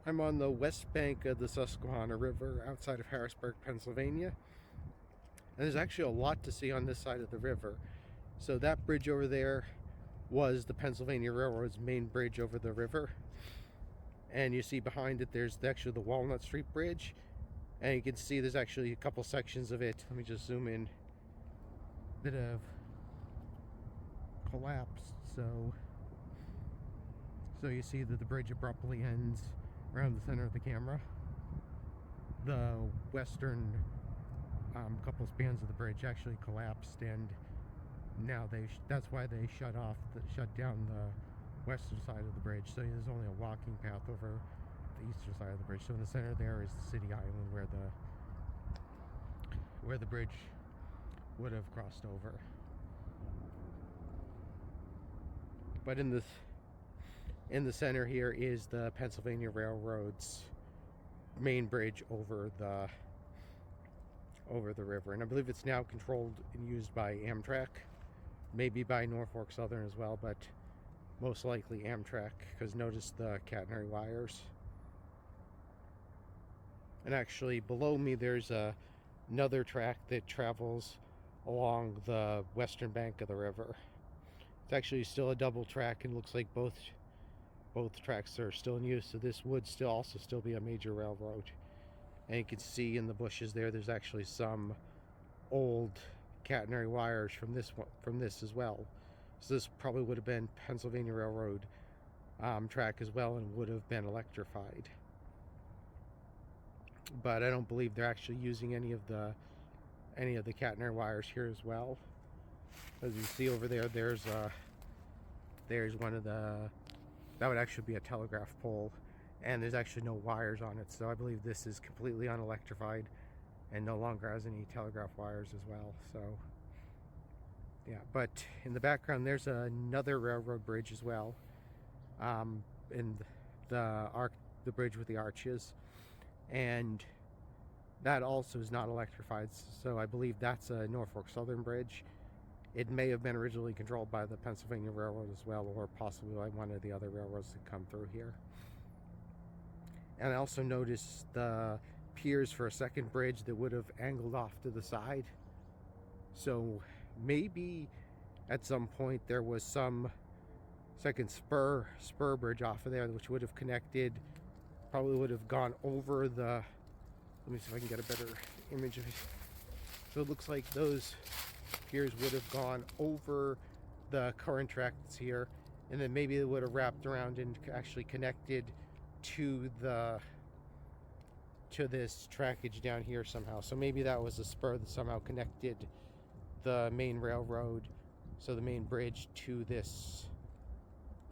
I'm on the west bank of the Susquehanna River outside of Harrisburg, Pennsylvania. And there's actually a lot to see on this side of the river. So that bridge over there was the Pennsylvania Railroad's main bridge over the river. And you see behind it, there's actually the Walnut Street Bridge. And you can see there's actually a couple sections of it. Let me just zoom in. Bit of collapsed. So you see that the bridge abruptly ends around the center of the camera. The western couple spans of the bridge actually collapsed, and now that's why they shut down the western side of the bridge. So there's only a walking path over the eastern side of the bridge. So in the center there is the city island where the bridge would have crossed over. But in the center here is the Pennsylvania Railroad's main bridge over the river, and I believe it's now controlled and used by Amtrak, maybe by Norfolk Southern as well, but most likely Amtrak, because notice the catenary wires. And actually below me there's another track that travels along the western bank of the river. It's actually still a double track, and looks like both tracks are still in use, so this would still be a major railroad. And you can see in the bushes there's actually some old catenary wires from this as well. So this probably would have been Pennsylvania Railroad track as well, and would have been electrified. But I don't believe they're actually using any of the catenary wires here as well. As you see over there, there's one of that would actually be a telegraph pole, and there's actually no wires on it. So I believe this is completely unelectrified and no longer has any telegraph wires as well. So yeah, but in the background there's another railroad bridge as well, in the bridge with the arches, and that also is not electrified. So I believe that's a Norfolk Southern bridge. It may have been originally controlled by the Pennsylvania Railroad as well, or possibly by one of the other railroads that come through here. And I also noticed the piers for a second bridge that would have angled off to the side. So maybe at some point there was some second spur bridge off of there, which would have connected, probably would have gone over the, let me see if I can get a better image of it. So it looks like those piers would have gone over the current track that's here, and then maybe it would have wrapped around and actually connected to this trackage down here somehow. So maybe that was a spur that somehow connected the main railroad, so the main bridge, to this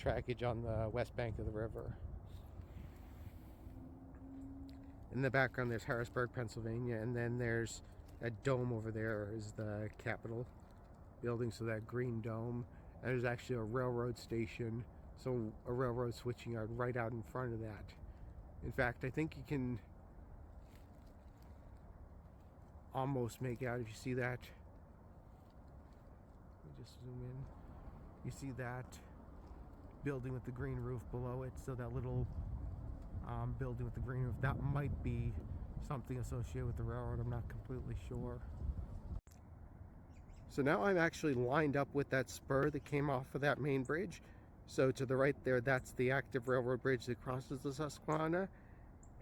trackage on the west bank of the river. In the background there's Harrisburg, Pennsylvania, and then there's that dome over there is the Capitol building, so that green dome. And there's actually a railroad station, so a railroad switching yard right out in front of that. In fact, I think you can almost make out, if you see that. Let me just zoom in. You see that building with the green roof below it, so that little building with the green roof, that might be something associated with the railroad. I'm not completely sure. So now I'm actually lined up with that spur that came off of that main bridge. So to the right there, that's the active railroad bridge that crosses the Susquehanna,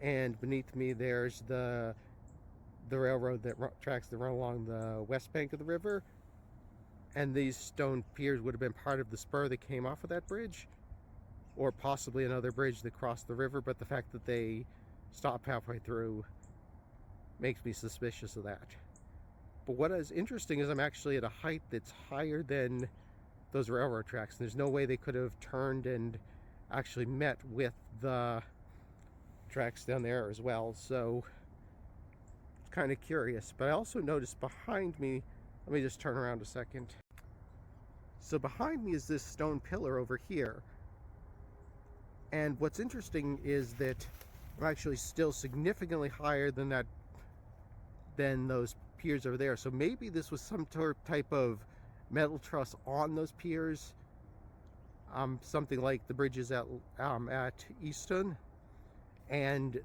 and beneath me there's the railroad tracks that run along the west bank of the river. And these stone piers would have been part of the spur that came off of that bridge, or possibly another bridge that crossed the river, but the fact that they stopped halfway through makes me suspicious of that. But what is interesting is I'm actually at a height that's higher than those railroad tracks, and there's no way they could have turned and actually met with the tracks down there as well. So it's kind of curious. But I also noticed behind me, let me just turn around a second. So behind me is this stone pillar over here, and what's interesting is that I'm actually still significantly higher than those piers over there. So maybe this was some type of metal truss on those piers, something like the bridges at Easton. And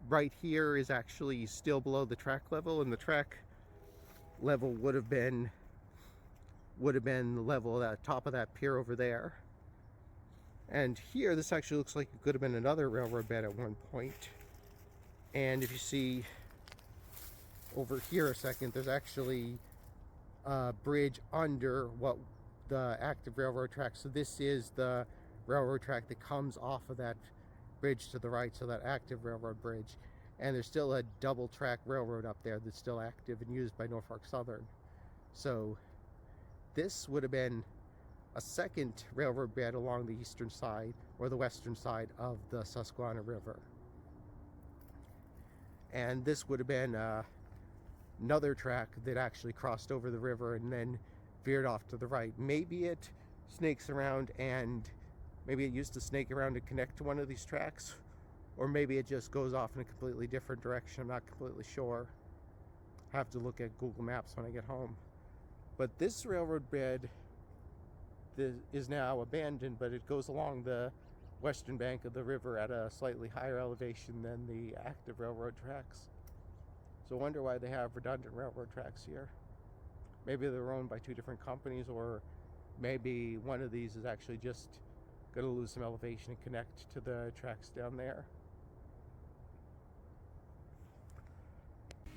right here is actually still below the track level, and the track level would have been the level at the top of that pier over there. And here, this actually looks like it could have been another railroad bed at one point. And if you see over here a second, there's actually a bridge under what the active railroad track. So this is the railroad track that comes off of that bridge to the right, so that active railroad bridge. And there's still a double track railroad up there that's still active and used by Norfolk Southern. So this would have been a second railroad bed along the eastern side or the western side of the Susquehanna River. And this would have been another track that actually crossed over the river and then veered off to the right. Maybe it snakes around, and maybe it used to snake around to connect to one of these tracks, or maybe it just goes off in a completely different direction. I'm not completely sure. I have to look at Google Maps when I get home. But this railroad bed is now abandoned, but it goes along the western bank of the river at a slightly higher elevation than the active railroad tracks. So I wonder why they have redundant railroad tracks here. Maybe they're owned by two different companies, or maybe one of these is actually just going to lose some elevation and connect to the tracks down there.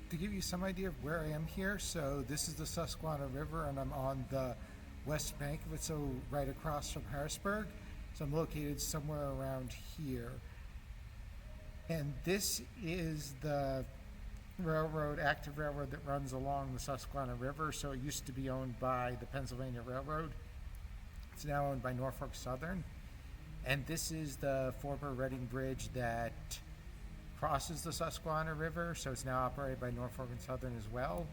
To give you some idea of where I am here, so this is the Susquehanna River, and I'm on the west bank of it, so right across from Harrisburg. So I'm located somewhere around here. And this is the active railroad that runs along the Susquehanna River. So it used to be owned by the Pennsylvania Railroad. It's now owned by Norfolk Southern. And this is the former Reading Bridge that crosses the Susquehanna River. So it's now operated by Norfolk and Southern as well.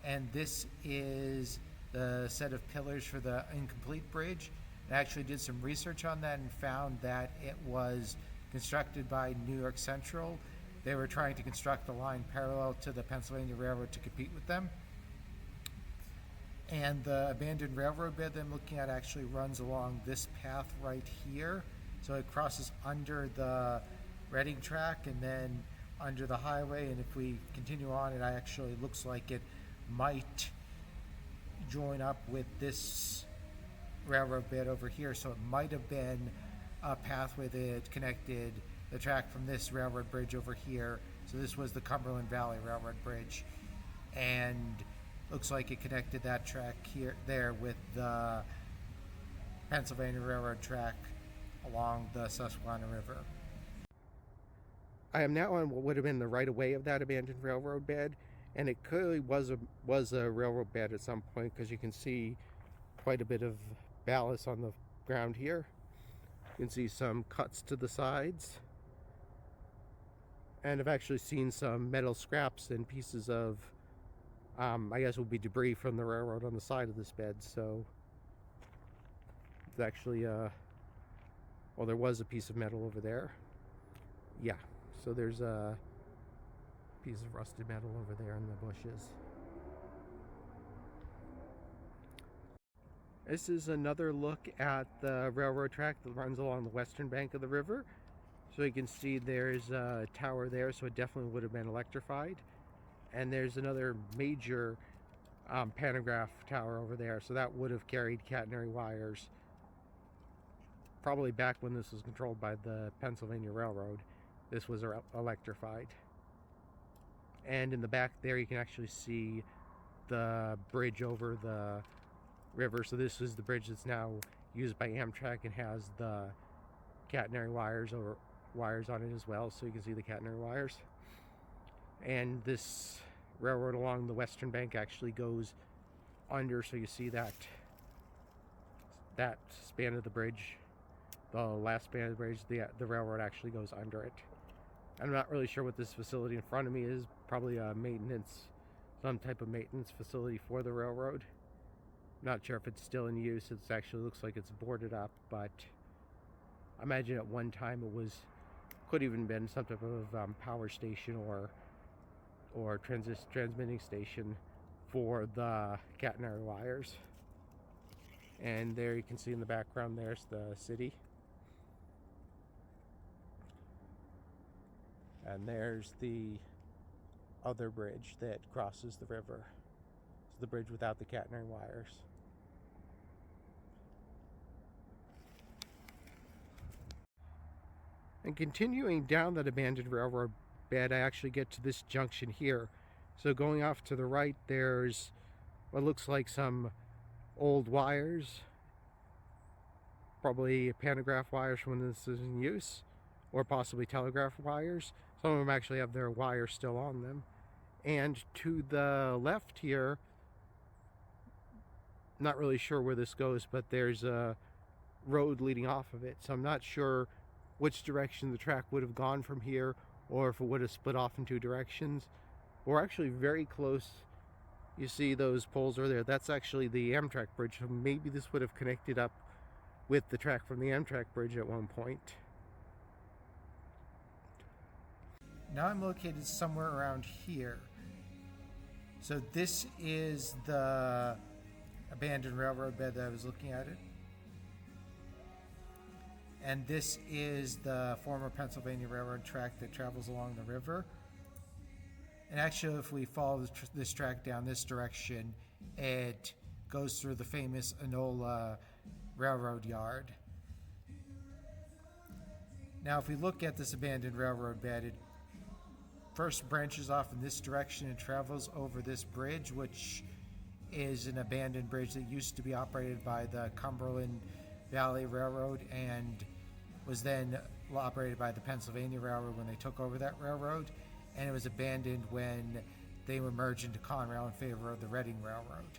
And this is the set of pillars for the incomplete bridge. I actually did some research on that and found that it was constructed by New York Central. They were trying to construct a line parallel to the Pennsylvania Railroad to compete with them. And the abandoned railroad bed that I'm looking at actually runs along this path right here. So it crosses under the Reading track and then under the highway. And if we continue on, it actually looks like it might join up with this railroad bed over here. So it might have been a pathway that connected the track from this railroad bridge over here. So this was the Cumberland Valley Railroad Bridge, and looks like it connected that track there with the Pennsylvania Railroad track along the Susquehanna River. I am now on what would have been the right of way of that abandoned railroad bed, and it clearly was a railroad bed at some point, because you can see quite a bit of ballast on the ground here. You can see some cuts to the sides, and I've actually seen some metal scraps and pieces of I guess would be debris from the railroad on the side of this bed. So it's actually well, there was a piece of metal over there. Yeah, so there's a piece of rusted metal over there in the bushes. This is another look at the railroad track that runs along the western bank of the river. So you can see there's a tower there, so it definitely would have been electrified. And there's another major pantograph tower over there, so that would have carried catenary wires probably back when this was controlled by the Pennsylvania Railroad. This was electrified. And in the back there you can actually see the bridge over the river. So this is the bridge that's now used by Amtrak and has the catenary wires on it as well, so you can see the catenary wires. And this railroad along the western bank actually goes under, so you see that span of the bridge, the last span of the bridge, the railroad actually goes under it. I'm not really sure what this facility in front of me is. Probably a some type of maintenance facility for the railroad. Not sure if it's still in use. It actually looks like it's boarded up, but I imagine at one time it could even been some type of power station or transmitting station for the catenary wires. And there you can see in the background, there's the city. And there's the other bridge that crosses the river. It's the bridge without the catenary wires. And continuing down that abandoned railroad bed, I actually get to this junction here. So going off to the right, there's what looks like some old wires, probably pantograph wires from when this is in use, or possibly telegraph wires. Some of them actually have their wires still on them. And to the left here, not really sure where this goes, but there's a road leading off of it. So I'm not sure which direction the track would have gone from here, or if it would have split off in two directions. We're actually very close. You see those poles are there. That's actually the Amtrak bridge. So maybe this would have connected up with the track from the Amtrak bridge at one point. Now I'm located somewhere around here. So this is the abandoned railroad bed that I was looking at it. And this is the former Pennsylvania Railroad track that travels along the river. And actually, if we follow this track down this direction, it goes through the famous Enola Railroad Yard. Now, if we look at this abandoned railroad bed, it first branches off in this direction and travels over this bridge, which is an abandoned bridge that used to be operated by the Cumberland Valley Railroad and was then operated by the Pennsylvania Railroad when they took over that railroad, and it was abandoned when they were merged into Conrail in favor of the Reading Railroad.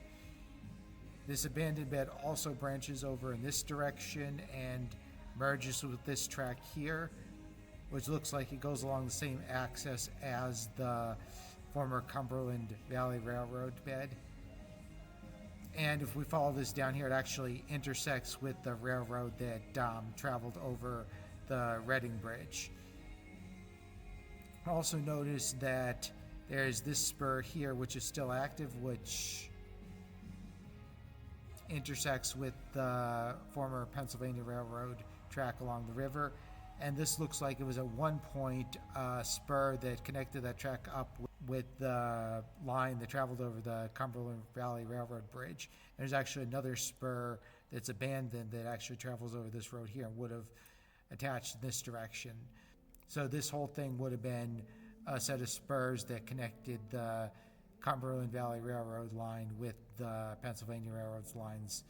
This abandoned bed also branches over in this direction and merges with this track here, which looks like it goes along the same axis as the former Cumberland Valley Railroad bed. And if we follow this down here, it actually intersects with the railroad that traveled over the Reading Bridge. Also notice that there's this spur here, which is still active, which intersects with the former Pennsylvania Railroad track along the river. And this looks like it was at one point a spur that connected that track up with the line that traveled over the Cumberland Valley Railroad Bridge. And there's actually another spur that's abandoned that actually travels over this road here and would have attached in this direction. So this whole thing would have been a set of spurs that connected the Cumberland Valley Railroad line with the Pennsylvania Railroad's lines